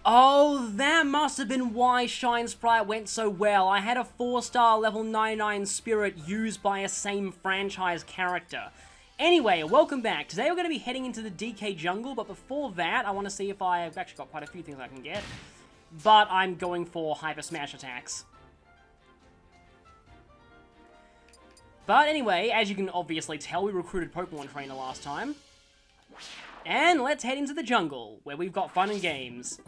Oh, that must have been why Shine Sprite went so well. I had a 4-star level 99 spirit used by a same franchise character. Anyway, welcome back. Today we're going to be heading into the DK jungle, but before that, I want to see if I've actually got quite a few things I can get. But I'm going for Hyper Smash attacks. But anyway, as you can obviously tell, we recruited Pokemon Trainer last time. And let's head into the jungle, where we've got fun and games.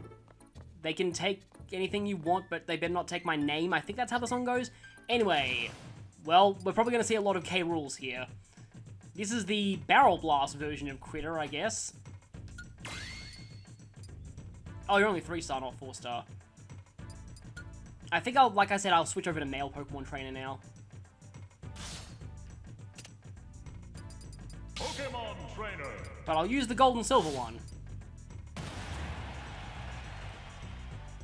They can take anything you want, but they better not take my name. I think that's how the song goes. Anyway, well, we're probably going to see a lot of K. Rool here. This is the Barrel Blast version of Critter, I guess. Oh, you're only 3-star, not 4-star. I think like I said, I'll switch over to male Pokemon Trainer now. Pokemon Trainer. But I'll use the gold and silver one.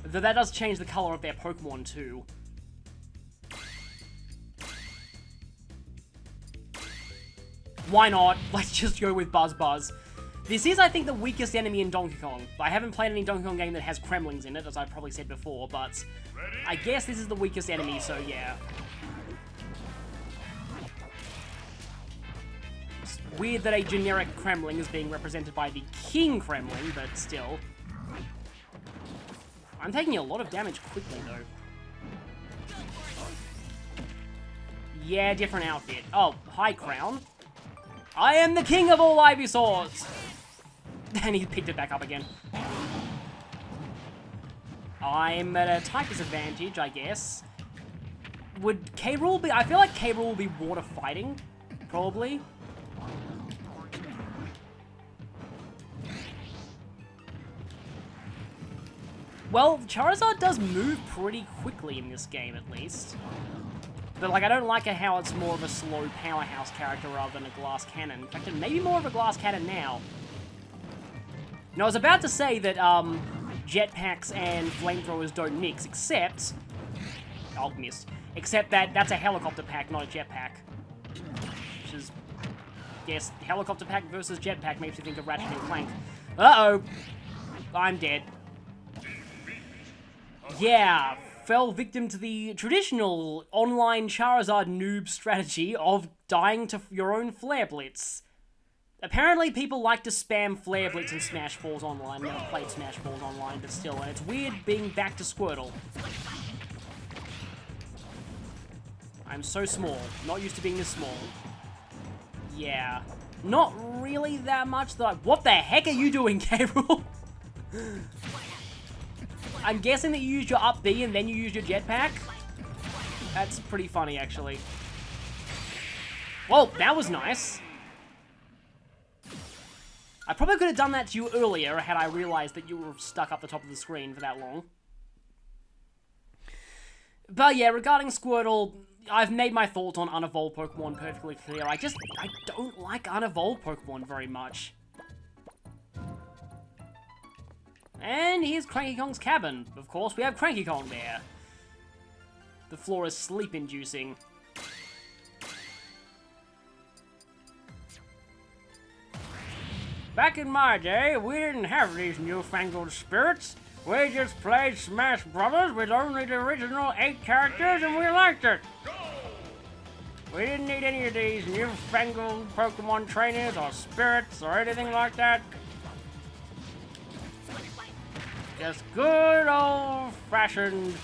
Though that does change the color of their Pokemon too. Why not? Let's just go with Buzz Buzz. This is, I think, the weakest enemy in Donkey Kong. I haven't played any Donkey Kong game that has Kremlings in it, as I probably said before, but I guess this is the weakest enemy, so yeah. It's weird that a generic Kremling is being represented by the King Kremling, but still. I'm taking a lot of damage quickly, though. Yeah, different outfit. Oh, High Crown. I am the king of all Ivysaurs! And he picked it back up again. I'm at a type disadvantage, I guess. Would K. Rool be... I feel like K. Rool will be water fighting, probably. Well, Charizard does move pretty quickly in this game, at least. But, like, I don't like how it's more of a slow powerhouse character rather than a glass cannon. In fact, it may be more of a glass cannon now. Now, I was about to say that, jetpacks and flamethrowers don't mix, except... Oh, missed. Except that that's a helicopter pack, not a jetpack. Which is... Yes, helicopter pack versus jetpack makes me think of Ratchet and Clank. Uh-oh! I'm dead. Yeah, fell victim to the traditional online Charizard noob strategy of dying to your own Flare Blitz. Apparently people like to spam Flare Blitz and Smash Balls online. I've never played Smash Balls online, but still, and it's weird being back to Squirtle. I'm so small. Not used to being this small. Yeah. Not really that much that I... What the heck are you doing, K. Rool? I'm guessing that you used your up B and then you used your jetpack. That's pretty funny, actually. Well, that was nice. I probably could have done that to you earlier had I realized that you were stuck up the top of the screen for that long. But yeah, regarding Squirtle, I've made my thoughts on unevolved Pokemon perfectly clear. I don't like unevolved Pokemon very much. And here's Cranky Kong's cabin. Of course, we have Cranky Kong there. The floor is sleep-inducing. Back in my day, we didn't have these newfangled spirits. We just played Smash Brothers with only the original 8 characters and we liked it. We didn't need any of these newfangled Pokemon trainers or spirits or anything like that. Just good old-fashioned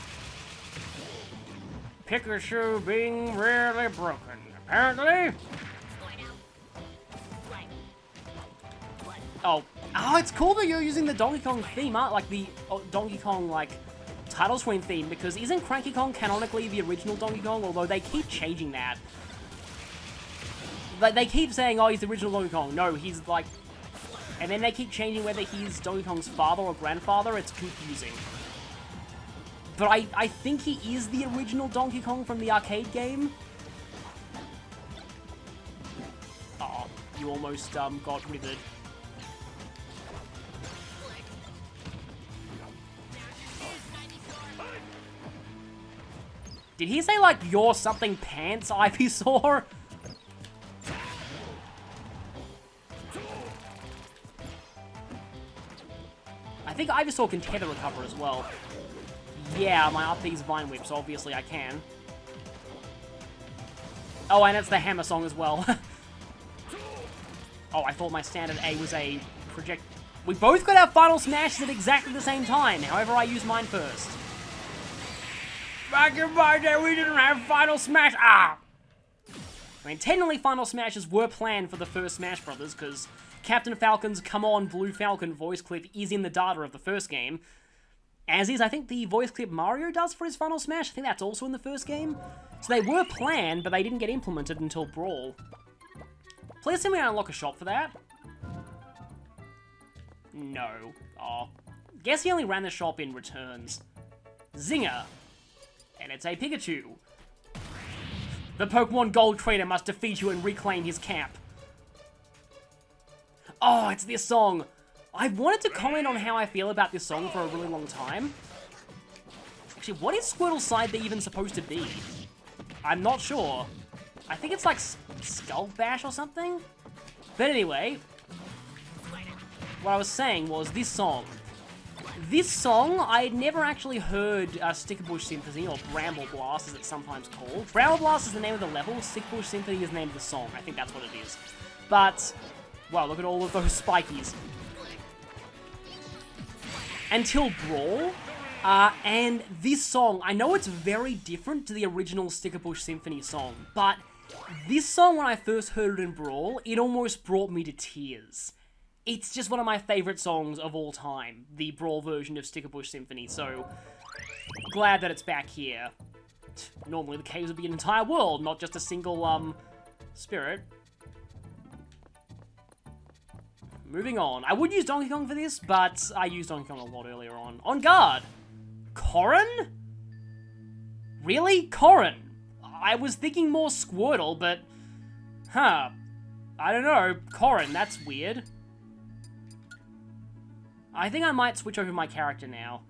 Pikachu being rarely broken, apparently. Oh, it's cool that you're using the Donkey Kong theme, like the Donkey Kong, like, title screen theme, because isn't Cranky Kong canonically the original Donkey Kong? Although they keep changing that. Like, they keep saying, oh, he's the original Donkey Kong. No, he's, like... And then they keep changing whether he's Donkey Kong's father or grandfather. It's confusing. But I think he is the original Donkey Kong from the arcade game. Oh, you almost got withered. Did he say, like, you're something pants, Ivysaur? Ivysaur can tether recover as well. Yeah, my up these Vine Whips, obviously I can. Oh, and it's the Hammer Song as well. Oh, I thought my standard A was a project... We both got our Final Smashes at exactly the same time. However, I used mine first. Back in my day, we didn't have Final Smash. Ah! I mean, technically, Final Smashes were planned for the first Smash Brothers, because Captain Falcon's Come On Blue Falcon voice clip is in the data of the first game. As is, I think, the voice clip Mario does for his Final Smash. I think that's also in the first game. So they were planned, but they didn't get implemented until Brawl. Please tell me I unlock a shop for that. No. Oh. Guess he only ran the shop in returns. Zinger. And it's a Pikachu. The Pokemon Gold Trainer must defeat you and reclaim his cap. Oh, it's this song. I've wanted to comment on how I feel about this song for a really long time. Actually, what is Squirtle's side B even supposed to be? I'm not sure. I think it's like Skull Bash or something? But anyway, what I was saying was this song. This song, I had never actually heard Stickerbush Symphony, or Bramble Blast as it's sometimes called. Bramble Blast is the name of the level, Stickerbush Symphony is the name of the song. I think that's what it is. But, wow, look at all of those spikies. Until Brawl, and this song, I know it's very different to the original Stickerbush Symphony song, but this song, when I first heard it in Brawl, it almost brought me to tears. It's just one of my favourite songs of all time, the Brawl version of Stickerbush Symphony, so glad that it's back here. Normally the caves would be an entire world, not just a single, spirit. Moving on. I would use Donkey Kong for this, but I used Donkey Kong a lot earlier on. On guard! Corrin? Really? Corrin? I was thinking more Squirtle, but... Huh. I don't know. Corrin, that's weird. I think I might switch over my character now.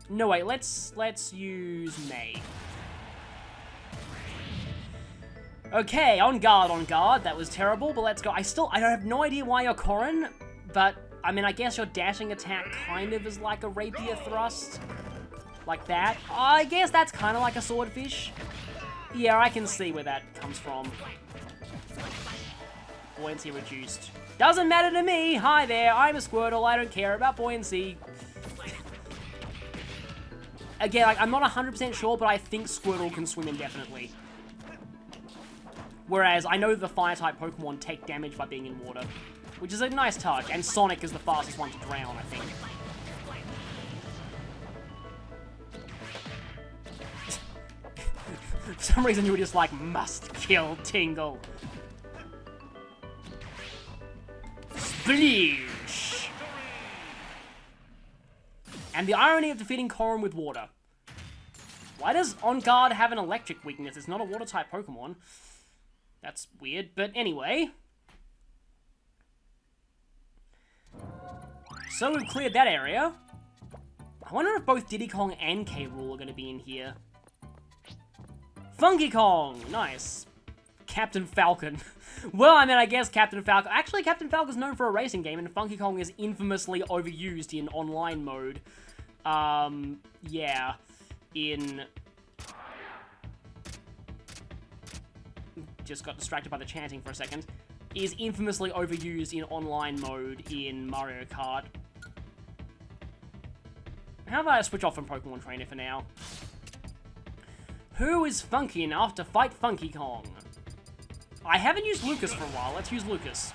No, wait, let's use Mei. Okay, on guard. That was terrible, but let's go. I have no idea why you're Corrin, but, I mean, I guess your dashing attack kind of is like a rapier thrust. Like that. I guess that's kind of like a swordfish. Yeah, I can see where that comes from. Buoyancy reduced. Doesn't matter to me! Hi there, I'm a Squirtle, I don't care about buoyancy. Again, like, I'm not 100% sure, but I think Squirtle can swim indefinitely. Whereas, I know the Fire-type Pokemon take damage by being in water, which is a nice touch, and Sonic is the fastest one to drown, I think. For some reason, you were just like, must kill Tingle. Sploosh! And the irony of defeating Corrin with water. Why does On Guard have an electric weakness? It's not a water-type Pokemon. That's weird, but anyway. So we've cleared that area. I wonder if both Diddy Kong and K. Rool are going to be in here. Funky Kong! Nice. Captain Falcon. Well, I mean, I guess Captain Falcon... Actually, Captain Falcon's known for a racing game, and Funky Kong is infamously overused in online mode. Yeah. Just got distracted by the chanting for a second. Is infamously overused in online mode in Mario Kart. How about I switch off from Pokemon Trainer for now? Who is funky enough to fight Funky Kong? I haven't used Lucas for a while. Let's use Lucas.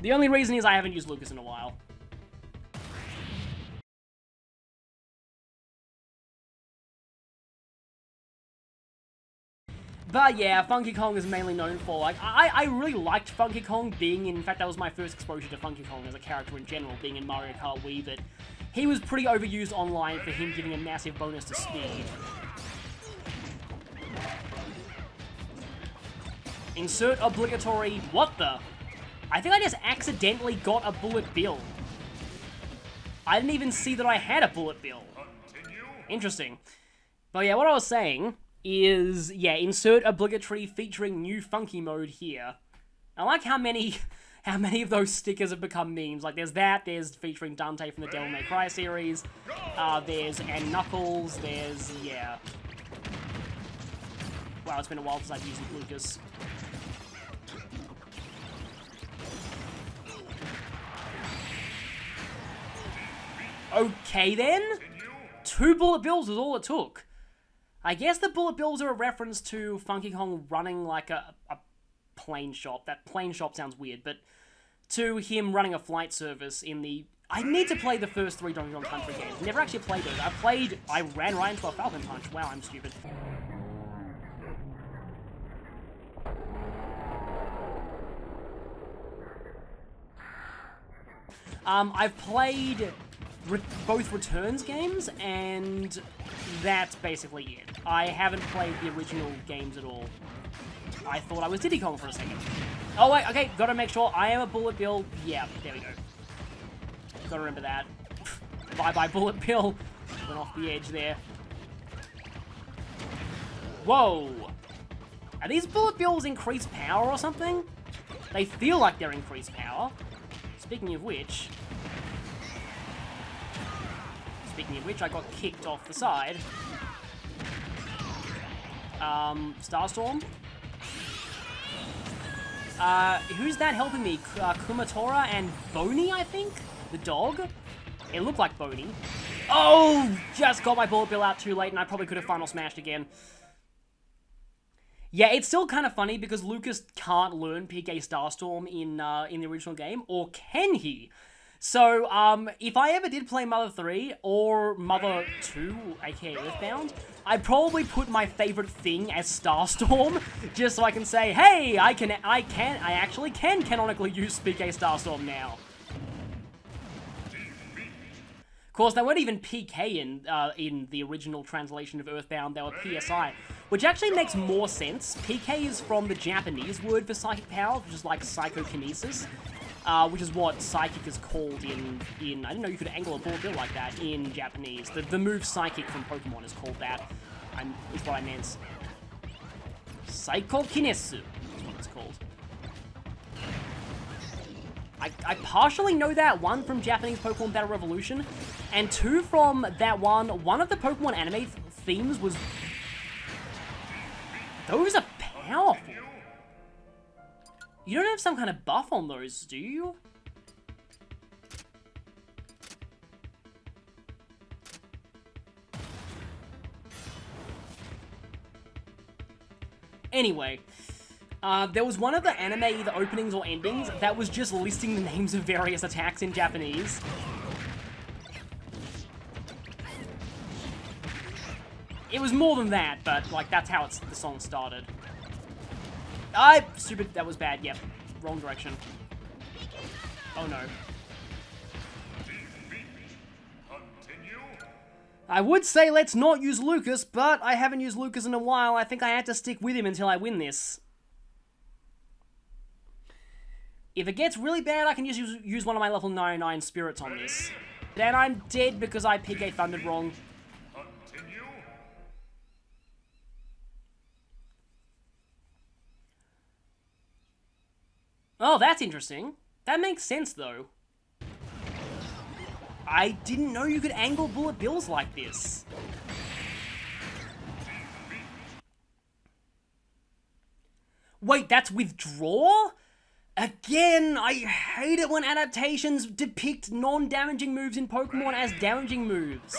The only reason is I haven't used Lucas in a while. But yeah, Funky Kong is mainly known for, like, I really liked Funky Kong being in fact, that was my first exposure to Funky Kong as a character in general, being in Mario Kart Wii, but he was pretty overused online for him giving a massive bonus to speed. Insert obligatory... What the? I think I just accidentally got a bullet bill. I didn't even see that I had a bullet bill. Interesting. But yeah, what I was saying is, yeah, insert obligatory featuring new funky mode here. I like how many how many of those stickers have become memes. Like, there's that, there's featuring Dante from the Devil May Cry series, there's and Knuckles, there's, yeah. Wow, it's been a while since I've used Lucas. Okay, then. 2 bullet bills was all it took. I guess the bullet bills are a reference to Funky Kong running like a plane shop. That plane shop sounds weird, but to him running a flight service in the... I need to play the first 3 Donkey Kong Country games. Never actually played those. I ran right into a Falcon Punch. Wow, I'm stupid. I've played both Returns games, and that's basically it. I haven't played the original games at all. I thought I was Diddy Kong for a second. Oh wait, okay, gotta make sure I am a bullet bill. Yeah, there we go. Gotta remember that. Bye-bye, bullet bill. Went off the edge there. Whoa! Are these bullet bills increased power or something? They feel like they're increased power. Speaking of which, I got kicked off the side. Starstorm? Who's that helping me? Kumatora and Boney, I think? The dog? It looked like Boney. Oh! Just got my bullet bill out too late, and I probably could have final smashed again. Yeah, it's still kind of funny because Lucas can't learn PK Starstorm in the original game, or can he? So, if I ever did play Mother 3 or Mother 2, aka Earthbound, I'd probably put my favorite thing as Starstorm, just so I can say, hey, I actually can canonically use PK Starstorm now. Of course, they weren't even PK in the original translation of Earthbound, they were PSI, which actually makes more sense. PK is from the Japanese word for psychic power, which is like psychokinesis, which is what psychic is called in I didn't know you could angle a bullet bill like that in Japanese. The move psychic from Pokemon is called that, is what I meant. Psychokinesis is what it's called. I partially know that, 1 from Japanese Pokemon Battle Revolution, and 2 from that one of the Pokemon anime themes was... Those are powerful. You don't have some kind of buff on those, do you? Anyway, there was one of the anime either openings or endings that was just listing the names of various attacks in Japanese. It was more than that, but like that's how the song started. Stupid, that was bad, yep. Wrong direction. Oh no. I would say let's not use Lucas, but I haven't used Lucas in a while. I think I had to stick with him until I win this. If it gets really bad, I can just use one of my level 99 spirits on this. Then I'm dead because I PK Thundered wrong. Oh, that's interesting. That makes sense, though. I didn't know you could angle bullet bills like this. Wait, that's withdraw? Again, I hate it when adaptations depict non-damaging moves in Pokemon as damaging moves.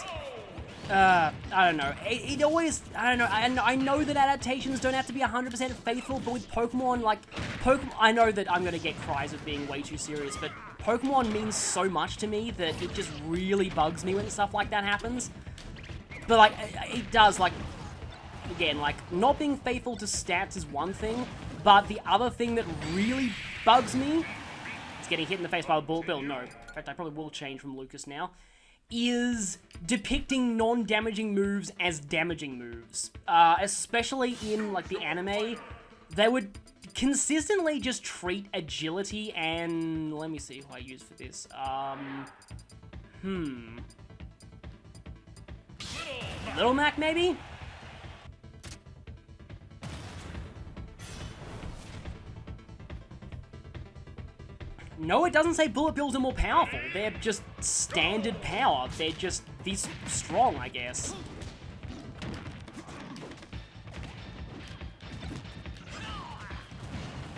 I don't know. It always, I don't know. I know that adaptations don't have to be 100% faithful, but with Pokemon, like, I know that I'm gonna get cries of being way too serious, but Pokemon means so much to me that it just really bugs me when stuff like that happens. But, like, it does, like, again, like, not being faithful to stats is one thing, but the other thing that really bugs me is getting hit in the face by a bullet bill. No. In fact, I probably will change from Lucas now. Is depicting non-damaging moves as damaging moves. Especially in, like, the anime, they would consistently just treat agility and... Let me see who I use for this. Little Mac, maybe? No, it doesn't say bullet bills are more powerful. They're just standard power. They're just this strong, I guess.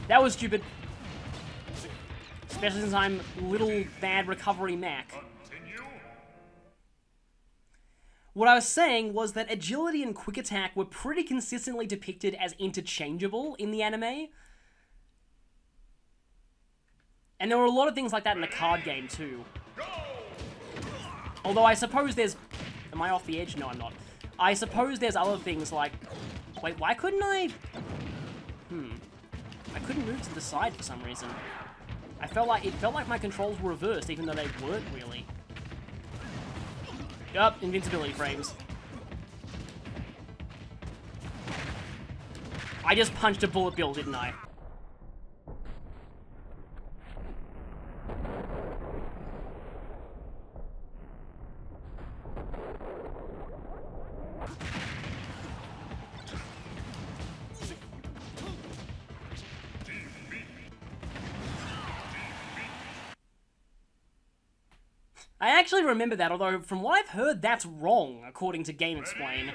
That was stupid. Especially since I'm little bad recovery Mac. What I was saying was that agility and quick attack were pretty consistently depicted as interchangeable in the anime. And there were a lot of things like that in the card game too. Although I suppose there's... Am I off the edge? No, I'm not. I suppose there's other things like... Wait, why couldn't I... I couldn't move to the side for some reason. It felt like my controls were reversed, even though they weren't really. Yup, invincibility frames. I just punched a bullet bill, didn't I? I actually remember that, although from what I've heard, that's wrong, according to Game Explain.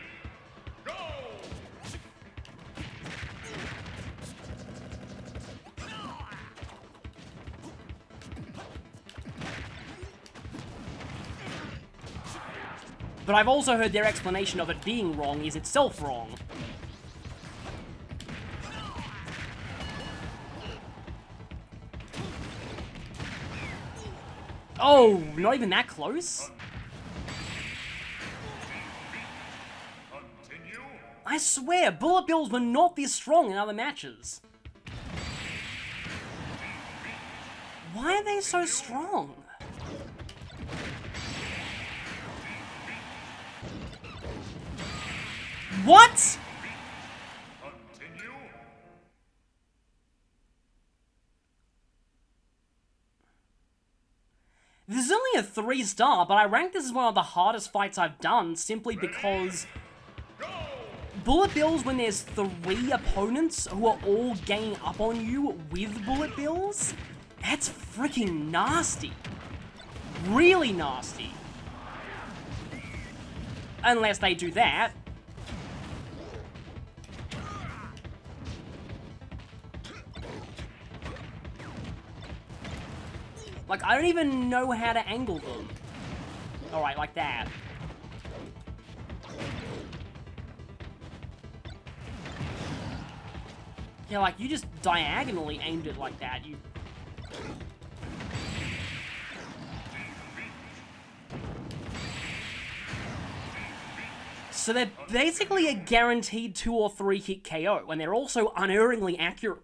But I've also heard their explanation of it being wrong is itself wrong. Oh, not even that close? I swear, bullet bills were not this strong in other matches. Why are they so strong? What? This is only a 3-star, but I rank this as one of the hardest fights I've done simply because bullet bills, when there's 3 opponents who are all ganging up on you with bullet bills, that's freaking nasty. Really nasty. Unless they do that. Like, I don't even know how to angle them. Alright, like that. Yeah, like, you just diagonally aimed it like that. You... So they're basically a guaranteed 2 or 3 hit KO, and they're also unerringly accurate.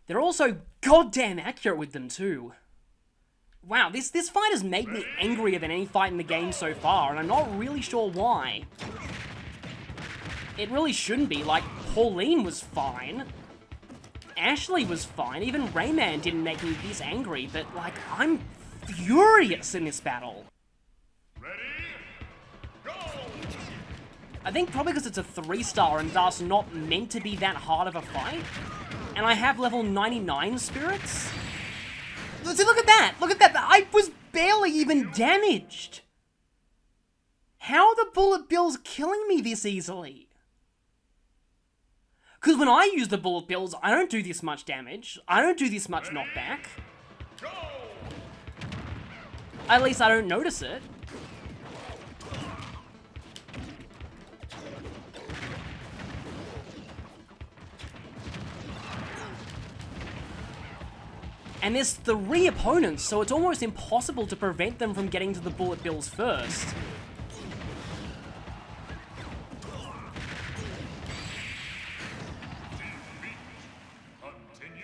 They're also goddamn accurate with them too. Wow, this fight has made me angrier than any fight in the game so far, and I'm not really sure why. It really shouldn't be. Like, Pauline was fine. Ashley was fine. Even Rayman didn't make me this angry, but, like, I'm furious in this battle. Ready? Go! I think probably because it's a 3-star and thus not meant to be that hard of a fight. And I have level 99 spirits. See, look at that! Look at that! I was barely even damaged! How are the bullet bills killing me this easily? Because when I use the bullet bills, I don't do this much damage. I don't do this much knockback. At least I don't notice it. And there's 3 opponents, so it's almost impossible to prevent them from getting to the bullet bills first.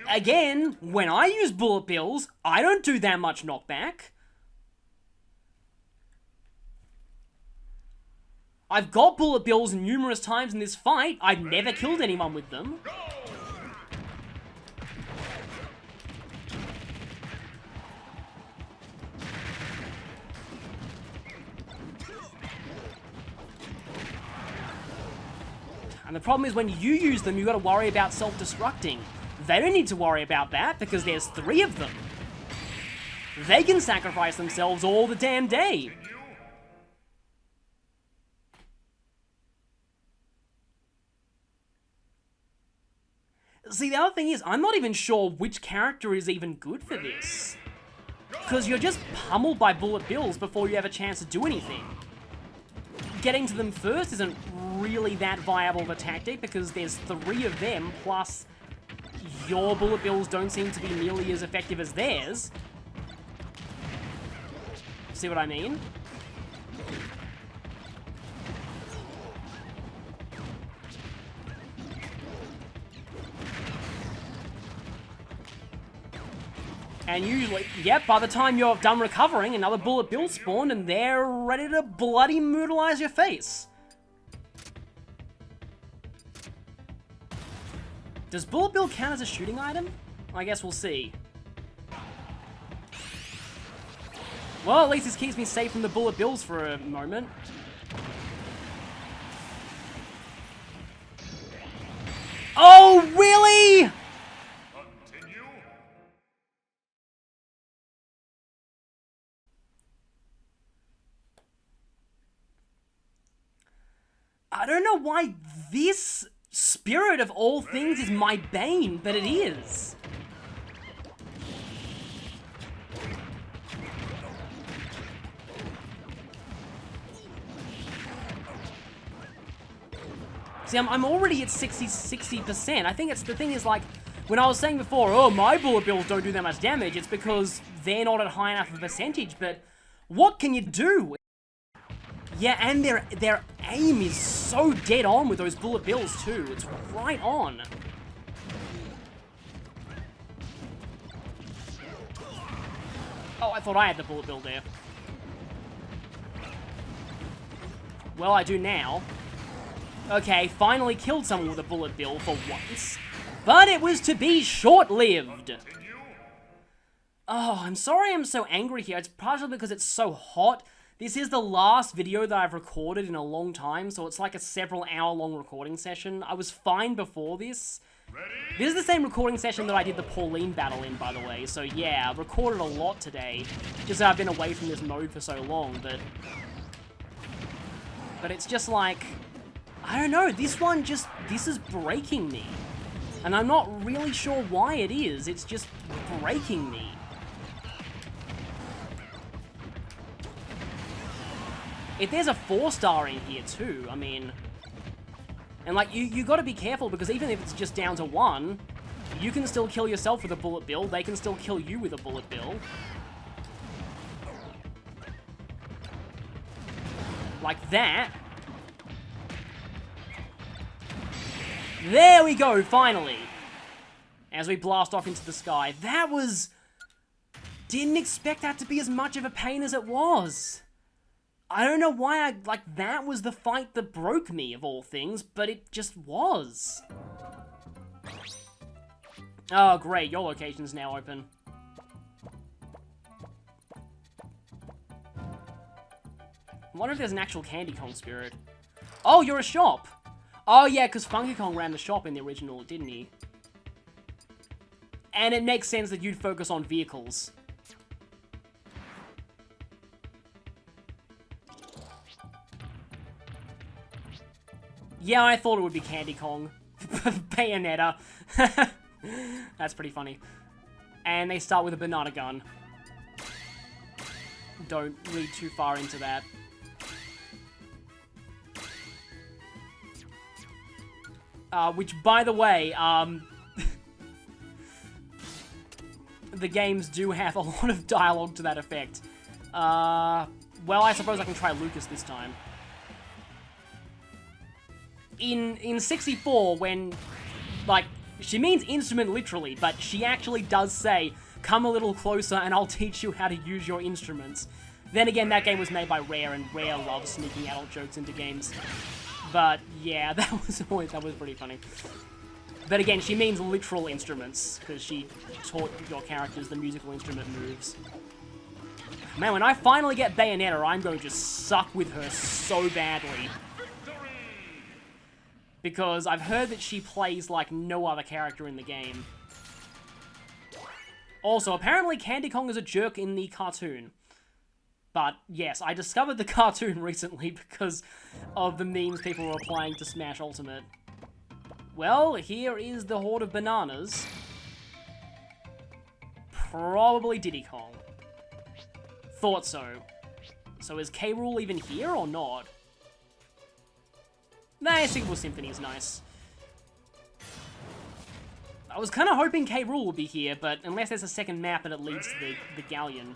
Again, when I use bullet bills, I don't do that much knockback. I've got bullet bills numerous times in this fight. I've never killed anyone with them. And the problem is when you use them, you gotta worry about self-destructing. They don't need to worry about that because there's 3 of them. They can sacrifice themselves all the damn day. See, the other thing is, I'm not even sure which character is even good for this. Because you're just pummeled by bullet bills before you have a chance to do anything. Getting to them first isn't really that viable of a tactic because there's 3 of them, plus your bullet bills don't seem to be nearly as effective as theirs. See what I mean? And usually, yep, by the time you're done recovering, another bullet bill spawned and they're ready to bloody brutalize your face. Does bullet bill count as a shooting item? I guess we'll see. Well, at least this keeps me safe from the bullet bills for a moment. Oh, really? I don't know why this spirit of all things is my bane, but it is. See, I'm already at 60%. I think it's the thing is like, when I was saying before, oh, my bullet bills don't do that much damage, it's because they're not at high enough of a percentage, but what can you do? Yeah, and their aim is so dead on with those bullet bills too. It's right on. Oh, I thought I had the bullet bill there. Well, I do now. Okay, finally killed someone with a bullet bill for once. But it was to be short-lived. Oh, I'm sorry I'm so angry here. It's partially because it's so hot. This is the last video that I've recorded in a long time, so it's like a several hour-long recording session. I was fine before this. This is the same recording session that I did the Pauline battle in, by the way. So yeah, I've recorded a lot today. Just that I've been away from this mode for so long, but it's just like, I don't know, this is breaking me. And I'm not really sure why it is, it's just breaking me. If there's a 4-star in here too, I mean... And like, you gotta be careful because even if it's just down to 1, you can still kill yourself with a bullet bill, they can still kill you with a bullet bill. Like that. There we go, finally! As we blast off into the sky. That was... Didn't expect that to be as much of a pain as it was. I don't know why that was the fight that broke me, of all things, but it just was. Oh, great, your location's now open. I wonder if there's an actual Cranky Kong spirit. Oh, you're a shop! Oh yeah, because Funky Kong ran the shop in the original, didn't he? And it makes sense that you'd focus on vehicles. Yeah, I thought it would be Cranky Kong. Bayonetta. That's pretty funny. And they start with a banana gun. Don't read too far into that. Which, by the way, the games do have a lot of dialogue to that effect. Well, I suppose I can try Lucas this time. In 64, when, like, she means instrument literally, but she actually does say, come a little closer and I'll teach you how to use your instruments. Then again, that game was made by Rare, and Rare loves sneaking adult jokes into games. But, yeah, that was pretty funny. But again, she means literal instruments, because she taught your characters the musical instrument moves. Man, when I finally get Bayonetta, I'm going to suck with her so badly. Because I've heard that she plays like no other character in the game. Also, apparently Candy Kong is a jerk in the cartoon. But, yes, I discovered the cartoon recently because of the memes people were applying to Smash Ultimate. Well, here is the Hoard of Bananas. Probably Diddy Kong. Thought so. So is K. Rool even here or not? Nah, Single Symphony is nice. I was kind of hoping K. Rool would be here, but unless there's a second map and it leads to the Galleon.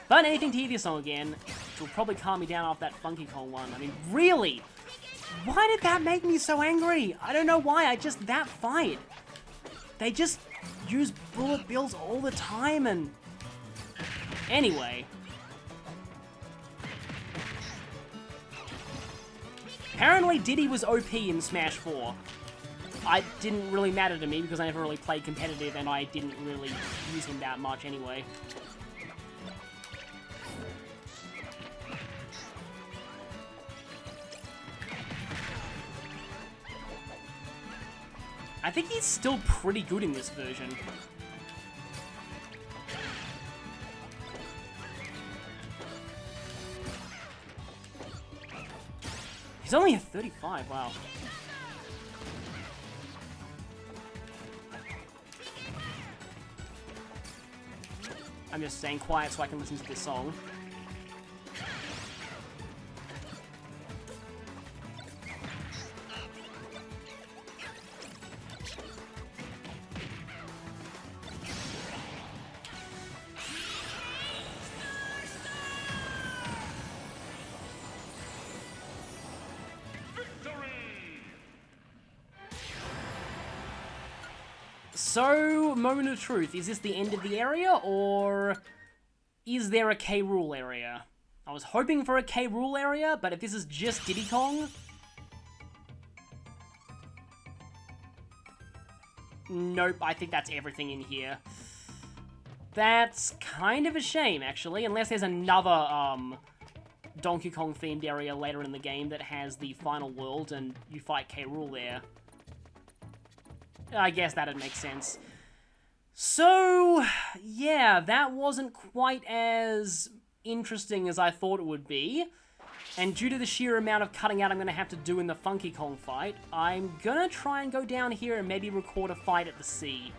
But anything to hear this song again, which will probably calm me down off that Funky Kong one. I mean, really? Why did that make me so angry? I don't know why, that fight. They just use bullet bills all the time and... Anyway. Apparently Diddy was OP in Smash 4. It didn't really matter to me because I never really played competitive and I didn't really use him that much anyway. I think he's still pretty good in this version. He's only a 35, wow. I'm just staying quiet so I can listen to this song. So, moment of truth, is this the end of the area, or is there a K. Rool area? I was hoping for a K. Rool area, but if this is just Diddy Kong... Nope, I think that's everything in here. That's kind of a shame, actually, unless there's another, Donkey Kong themed area later in the game that has the final world and you fight K. Rool there. I guess that'd make sense. So, yeah, that wasn't quite as interesting as I thought it would be. And due to the sheer amount of cutting out I'm going to have to do in the Funky Kong fight, I'm going to try and go down here and maybe record a fight at the sea.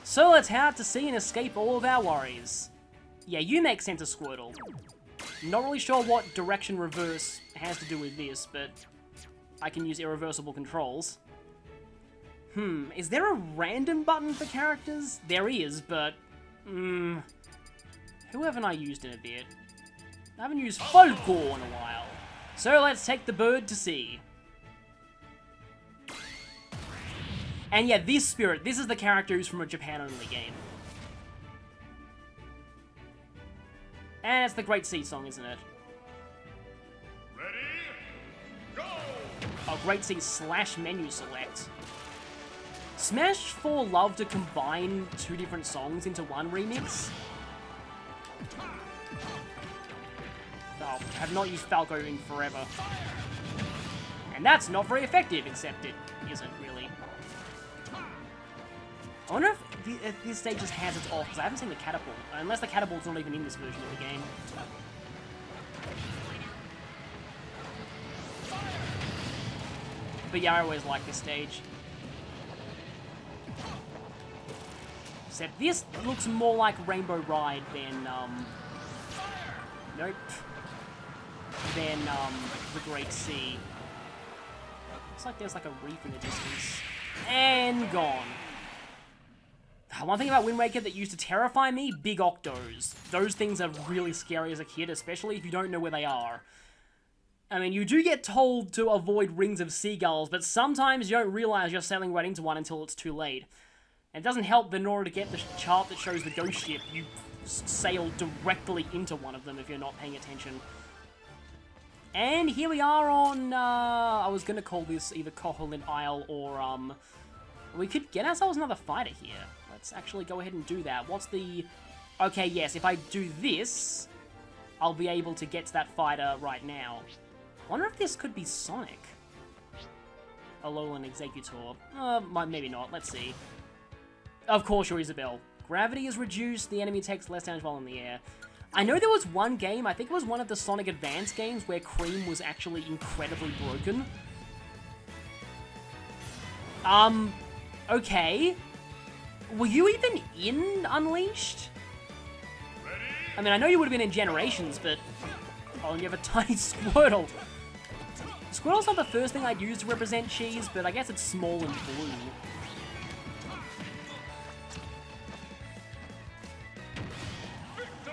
So let's head out to sea and escape all of our worries. Yeah, you make sense of Squirtle. Not really sure what direction reverse has to do with this, but I can use irreversible controls. Is there a random button for characters? There is, but... who haven't I used in a bit? I haven't used Folklore in a while. So let's take the bird to sea. And yeah, this spirit, this is the character who's from a Japan-only game. And it's the Great Sea song, isn't it? Ready, go! Oh, Great Sea / menu select. Smash 4 love to combine two different songs into one remix. Oh, I have not used Falco in forever. And that's not very effective, except it isn't really. I wonder if this stage just has its off, because I haven't seen the catapult. Unless the catapult's not even in this version of the game. But yeah, I always like this stage. Except this looks more like Rainbow Ride than, nope. Than, the Great Sea. Looks like there's like a reef in the distance. And gone. One thing about Wind Waker that used to terrify me, big octos. Those things are really scary as a kid, especially if you don't know where they are. I mean, you do get told to avoid rings of seagulls, but sometimes you don't realize you're sailing right into one until it's too late. And it doesn't help that in order to get the chart that shows the ghost ship, you sail directly into one of them if you're not paying attention. And here we are on, I was gonna call this either Koholint Isle or, we could get ourselves another fighter here. Let's actually go ahead and do that. What's the... Okay, yes, if I do this, I'll be able to get to that fighter right now. I wonder if this could be Sonic. Alolan Executor. Maybe not. Let's see. Of course, you're Isabelle. Gravity is reduced. The enemy takes less damage while in the air. I know there was one game, I think it was one of the Sonic Advance games, where Cream was actually incredibly broken. Okay. Were you even in Unleashed? I mean, I know you would have been in Generations, but... Oh, and you have a tiny Squirtle. Squirtle's not the first thing I'd use to represent cheese, but I guess it's small and blue.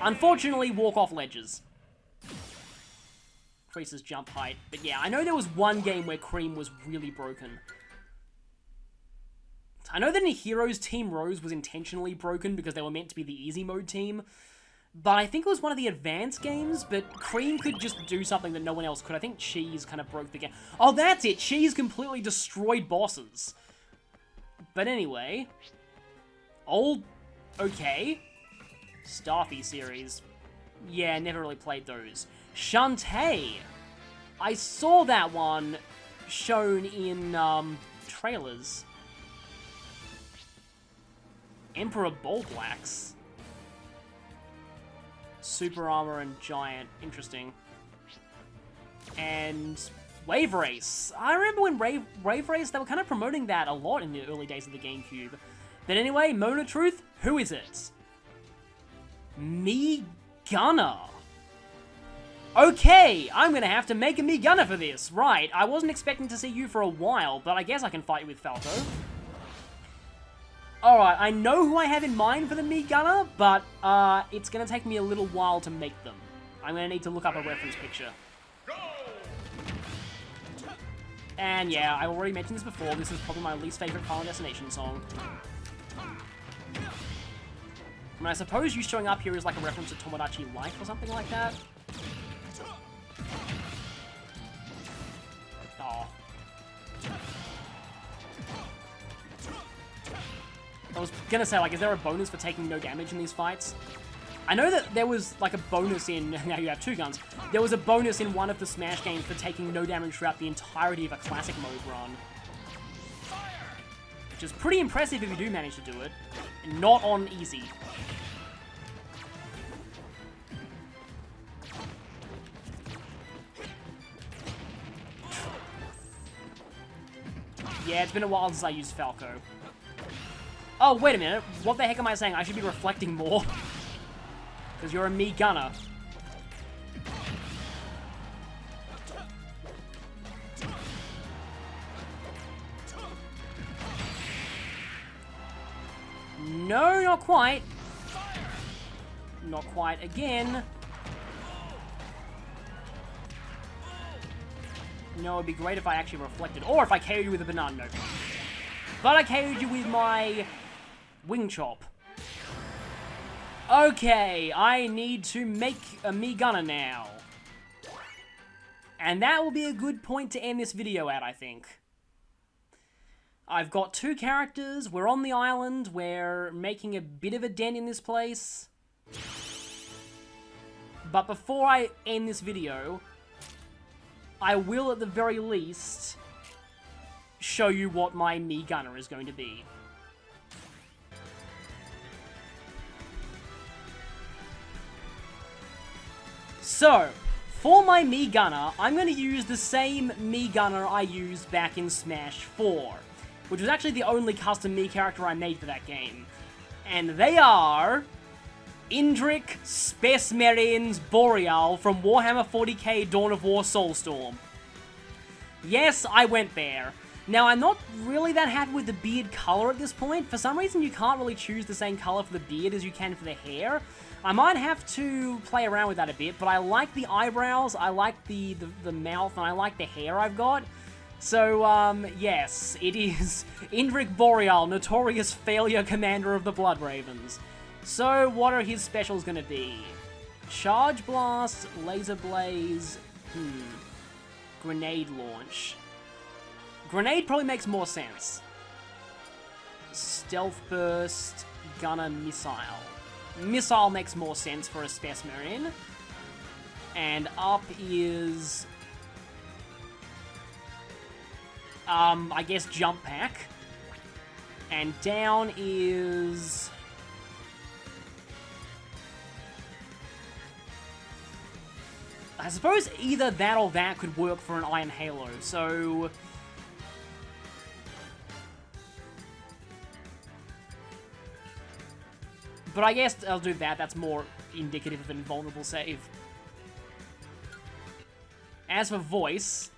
Unfortunately, walk off ledges. Increases jump height. But yeah, I know there was one game where Cream was really broken. I know that in Heroes, Team Rose was intentionally broken because they were meant to be the easy mode team. But I think it was one of the advanced games, but Cream could just do something that no one else could. I think Cheese kind of broke the game. Oh, that's it! Cheese completely destroyed bosses. But anyway. Okay. Starfy series. Yeah, never really played those. Shantae! I saw that one shown in, trailers. Emperor Bullblacks. Super Armor and Giant. Interesting. And Wave Race. I remember when Wave Race, they were kind of promoting that a lot in the early days of the GameCube. But anyway, Mona Truth, who is it? Mii Gunner. Okay, I'm gonna have to make a Mii Gunner for this. Right, I wasn't expecting to see you for a while, but I guess I can fight you with Falco. Alright, I know who I have in mind for the Mii Gunner, but it's gonna take me a little while to make them. I'm gonna need to look up a reference picture. And yeah, I already mentioned this before, this is probably my least favorite Final Destination song. I mean, I suppose you showing up here is like a reference to Tomodachi Life or something like that. Oh. I was gonna say, like, is there a bonus for taking no damage in these fights? I know that there was, like, a bonus in... Now you have two guns. There was a bonus in one of the Smash games for taking no damage throughout the entirety of a Classic Mode run. Which is pretty impressive if you do manage to do it. And not on easy. Yeah, it's been a while since I used Falco. Oh, wait a minute. What the heck am I saying? I should be reflecting more. Because you're a Mii Gunner. No, not quite. Not quite again. No, it'd be great if I actually reflected. Or if I KO'd you with a banana. No. But I KO'd you with my Wing Chop. Okay, I need to make a Mii Gunner now. And that will be a good point to end this video at, I think. I've got two characters, we're on the island, we're making a bit of a dent in this place. But before I end this video, I will at the very least show you what my Mii Gunner is going to be. So, for my Mii Gunner, I'm going to use the same Mii Gunner I used back in Smash 4, which was actually the only custom Mii character I made for that game. And they are Indrick, Space Marines, Boreale from Warhammer 40k Dawn of War Soulstorm. Yes, I went there. Now, I'm not really that happy with the beard color at this point. For some reason, you can't really choose the same color for the beard as you can for the hair. I might have to play around with that a bit, but I like the eyebrows, I like the mouth, and I like the hair I've got. So, yes, it is Indrick Boreale, notorious failure commander of the Blood Ravens. So, what are his specials gonna be? Charge Blast, Laser Blaze, Grenade Launch. Grenade probably makes more sense. Stealth Burst, Gunner Missile. Missile makes more sense for a Space Marine. And up is... I guess jump pack. And down is... I suppose either that or that could work for an Iron Halo, so... But I guess I'll do that, that's more indicative of an invulnerable save. As for voice...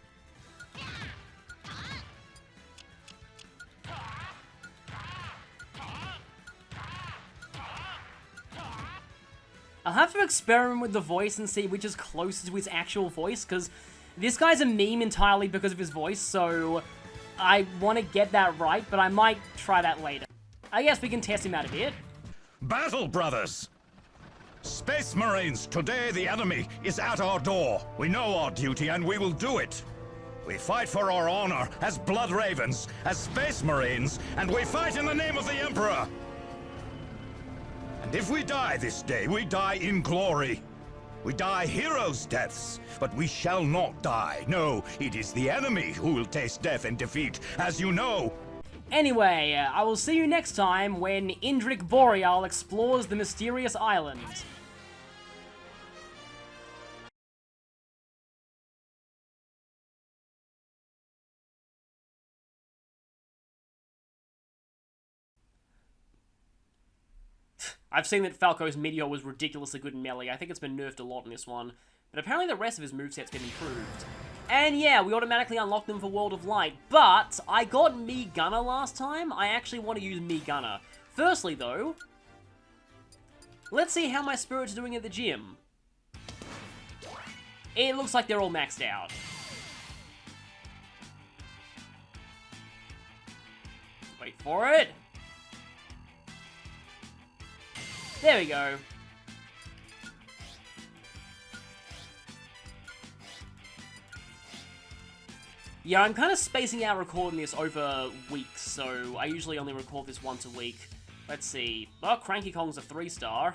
I'll have to experiment with the voice and see which is closest to his actual voice, because this guy's a meme entirely because of his voice, so I want to get that right, but I might try that later. I guess we can test him out a bit. Battle, brothers! Space Marines, today the enemy is at our door. We know our duty and we will do it. We fight for our honor as Blood Ravens, as Space Marines, and we fight in the name of the Emperor. And if we die this day, we die in glory. We die heroes' deaths, but we shall not die. No, it is the enemy who will taste death and defeat, as you know. Anyway, I will see you next time when Indrick Boreale explores the mysterious island. I've seen that Falco's Meteor was ridiculously good in melee. I think it's been nerfed a lot in this one. But apparently the rest of his moveset's been improved. And yeah, we automatically unlocked them for World of Light. But I got Mii Gunner last time. I actually want to use Mii Gunner. Firstly though, let's see how my spirits are doing at the gym. It looks like they're all maxed out. Wait for it. There we go. Yeah, I'm kind of spacing out recording this over weeks, so I usually only record this once a week. Let's see. Oh, Cranky Kong's a 3-star.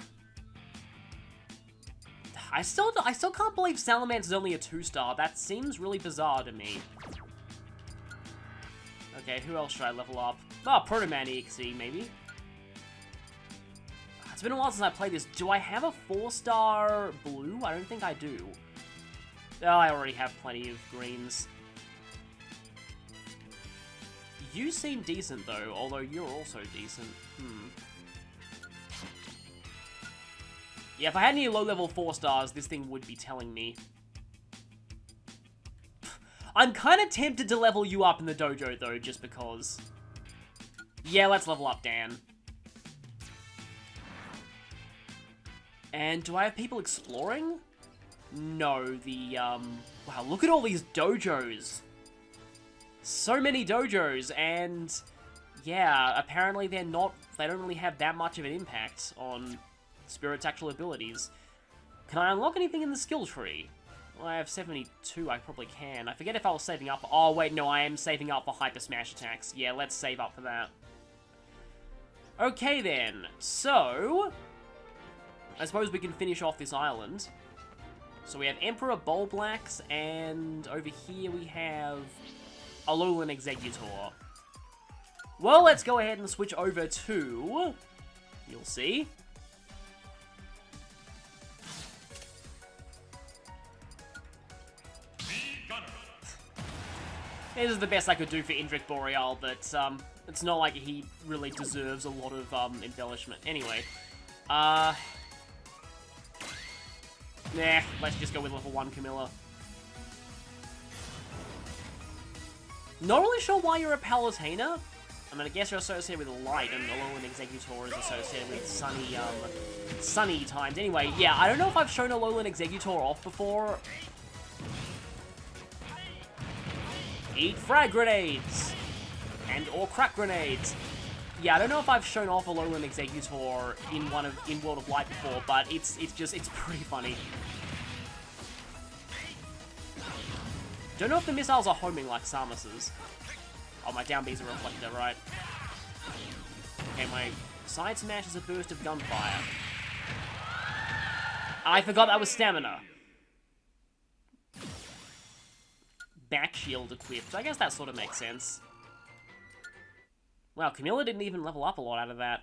I still can't believe Salamancer's only a 2-star. That seems really bizarre to me. Okay, who else should I level up? Oh, Proto-Man EXE, maybe? It's been a while since I played this. Do I have a 4-star blue? I don't think I do. Oh, I already have plenty of greens. You seem decent, though, although you're also decent. Yeah, if I had any low-level 4-stars, this thing would be telling me. I'm kind of tempted to level you up in the dojo, though, just because. Yeah, let's level up Dan. And do I have people exploring? No, wow, look at all these dojos. So many dojos, and yeah, apparently they don't really have that much of an impact on Spirit's actual abilities. Can I unlock anything in the skill tree? Well, I have 72, I probably can. I forget if I was saving up. Oh, wait, no, I am saving up for Hyper Smash attacks. Yeah, let's save up for that. Okay, then. So, I suppose we can finish off this island. So we have Emperor Bolblax, and over here we have Alolan Executor. Well, let's go ahead and switch over to... You'll see. Mii Gunner. This is the best I could do for Indrick Boreale, but it's not like he really deserves a lot of embellishment. Anyway, nah, let's just go with level 1 Camilla. Not really sure why you're a Palutena. I mean, I guess you're associated with light, and Alolan Executor is associated with sunny times. Anyway, yeah, I don't know if I've shown Alolan Executor off before. Eat frag grenades! And or crack grenades. Yeah, I don't know if I've shown off Alolan Executor in World of Light before, but it's pretty funny. Don't know if the missiles are homing like Samus's. Oh, my down B's are reflector, right? Okay, my side smash is a burst of gunfire. I forgot that was stamina. back shield equipped. I guess that sort of makes sense. Wow, Camilla didn't even level up a lot out of that.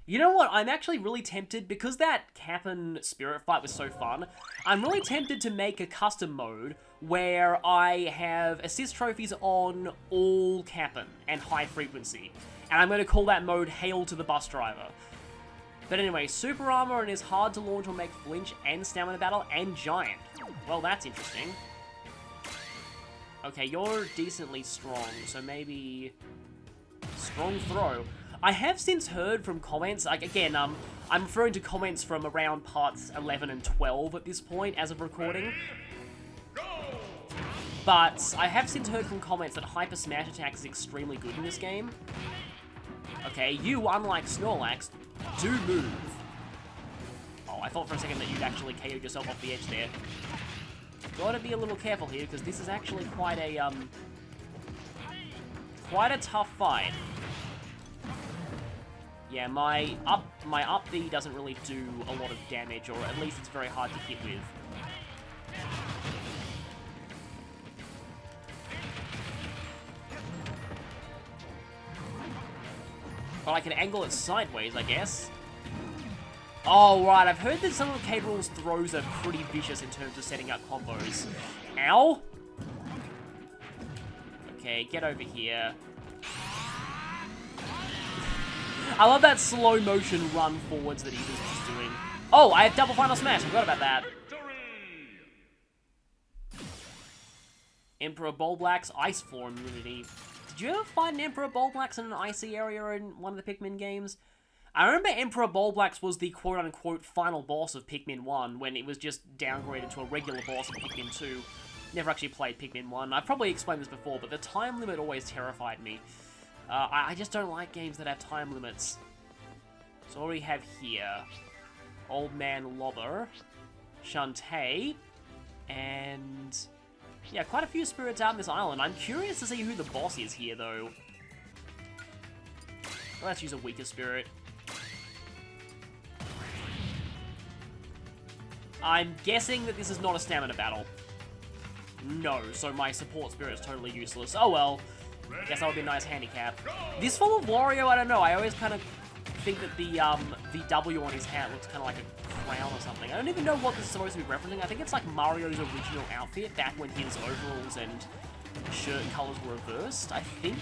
You know what? I'm actually really tempted, because that Cap'n Spirit fight was so fun, I'm really tempted to make a custom mode where I have assist trophies on all Cap'n and high frequency. And I'm going to call that mode Hail to the Bus Driver. But anyway, super armor and is hard to launch or make flinch and stamina battle and giant. Well, that's interesting. Okay, you're decently strong, so maybe strong throw. I have since heard from comments, like, again, I'm referring to comments from around parts 11 and 12 at this point, as of recording. But I have since heard from comments that Hyper Smash Attack is extremely good in this game. Okay, you, unlike Snorlax, do move. Oh, I thought for a second that you'd actually KO'd yourself off the edge there. Gotta be a little careful here, because this is actually quite a tough fight. Yeah, my up B doesn't really do a lot of damage, or at least it's very hard to hit with. But I can angle it sideways, I guess. Oh, right, I've heard that some of K. Rool's throws are pretty vicious in terms of setting up combos. Ow! Okay, get over here. I love that slow motion run forwards that he was just doing. Oh, I have double final smash. I forgot about that. Emperor Bulblax Ice Floor immunity. Did you ever find an Emperor Bulblax in an icy area in one of the Pikmin games? I remember Emperor Bulblax was the quote-unquote final boss of Pikmin 1 when it was just downgraded to a regular boss in Pikmin 2. Never actually played Pikmin 1. I've probably explained this before, but the time limit always terrified me. I just don't like games that have time limits. So what do we have here? Old Man Lobber, Shantae, and yeah, quite a few spirits out on this island. I'm curious to see who the boss is here, though. Well, let's use a weaker spirit. I'm guessing that this is not a stamina battle. No, so my support spirit is totally useless. Oh well. Guess that would be a nice handicap. This form of Wario, I don't know. I always kind of think that the W on his hat looks kind of like a crown or something. I don't even know what this is supposed to be referencing. I think it's like Mario's original outfit back when his overalls and shirt colors were reversed, I think.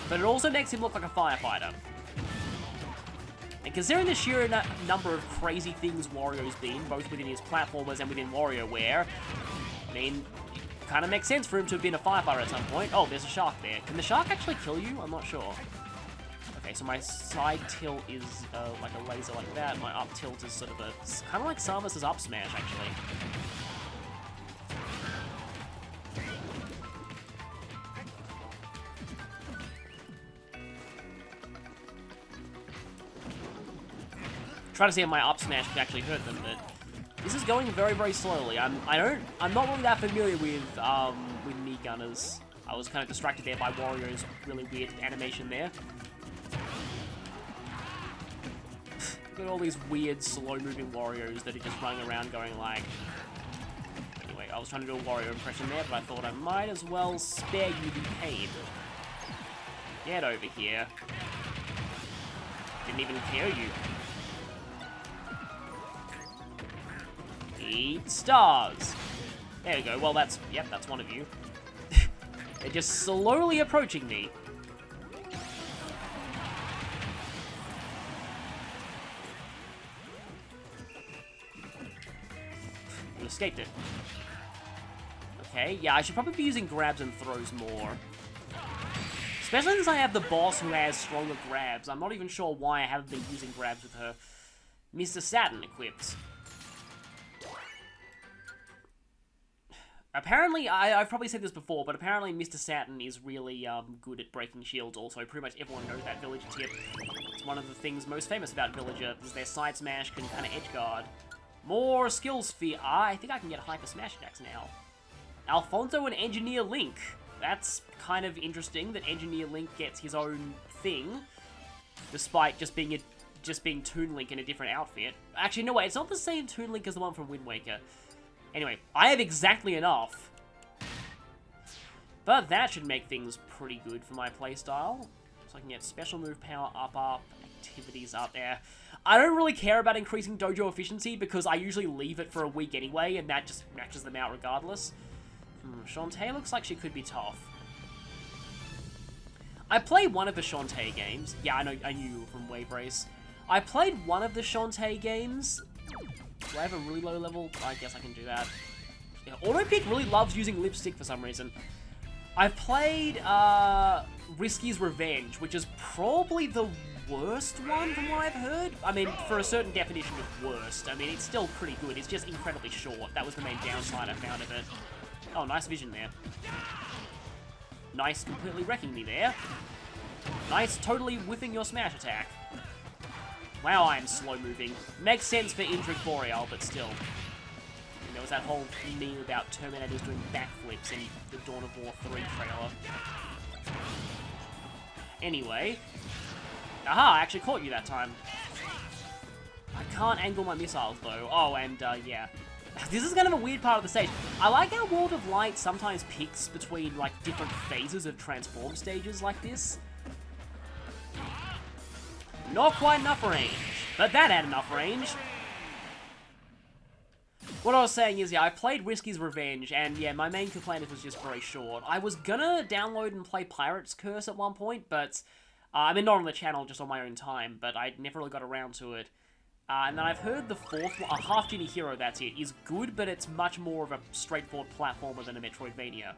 But it also makes him look like a firefighter. And considering the sheer number of crazy things Wario's been, both within his platformers and within WarioWare, I mean, it kind of makes sense for him to have been a firefighter at some point. Oh, there's a shark there. Can the shark actually kill you? I'm not sure. Okay, so my side tilt is like a laser like that. My up tilt is sort of a... kind of like Samus's up smash, actually. Try to see if my up smash could actually hurt them, but this is going very, very slowly. I'm not really that familiar with Mii Gunners. I was kind of distracted there by Wario's really weird animation there. Look at all these weird, slow-moving Warios that are just running around going like... Anyway, I was trying to do a Wario impression there, but I thought I might as well spare you the pain. Get over here. Didn't even KO you. 8 stars. There we go. Well, that's... Yep, that's one of you. They're just slowly approaching me. You escaped it. Okay, yeah, I should probably be using grabs and throws more. Especially since I have the boss who has stronger grabs. I'm not even sure why I haven't been using grabs with her. Mr. Saturn equipped. Apparently, I've probably said this before, but apparently Mr. Saturn is really good at breaking shields also. Pretty much everyone knows that Villager tip. It's one of the things most famous about Villager, is their side smash can kind of edge guard. More skills for... I think I can get Hyper Smash attacks now. Alfonso and Engineer Link. That's kind of interesting that Engineer Link gets his own thing, despite just being Toon Link in a different outfit. Actually, no way, it's not the same Toon Link as the one from Wind Waker. Anyway, I have exactly enough. But that should make things pretty good for my playstyle. So I can get special move power up, activities up there. I don't really care about increasing dojo efficiency because I usually leave it for a week anyway, and that just matches them out regardless. Shantae looks like she could be tough. I played one of the Shantae games. Yeah, I knew you were from Wave Race. I played one of the Shantae games. Do I have a really low level? I guess I can do that. Yeah, Autopic really loves using lipstick for some reason. I've played Risky's Revenge, which is probably the worst one from what I've heard. I mean, for a certain definition of worst. I mean, it's still pretty good. It's just incredibly short. That was the main downside I found of it. Oh, nice vision there. Nice completely wrecking me there. Nice totally whiffing your smash attack. Wow, I am slow moving. Makes sense for Indrick Boreale, but still. And there was that whole meme about Terminators doing backflips in the Dawn of War 3 trailer. Anyway. Aha, I actually caught you that time. I can't angle my missiles though. Oh, and yeah. This is kind of a weird part of the stage. I like how World of Light sometimes picks between, like, different phases of transform stages like this. Not quite enough range, but that had enough range. What I was saying is, yeah, I played Risky's Revenge, and yeah, my main complaint is it was just very short. I was gonna download and play Pirate's Curse at one point, but, I mean, not on the channel, just on my own time, but I never really got around to it. And then I've heard the fourth one, a Half Genie Hero, that's it, is good, but it's much more of a straightforward platformer than a Metroidvania.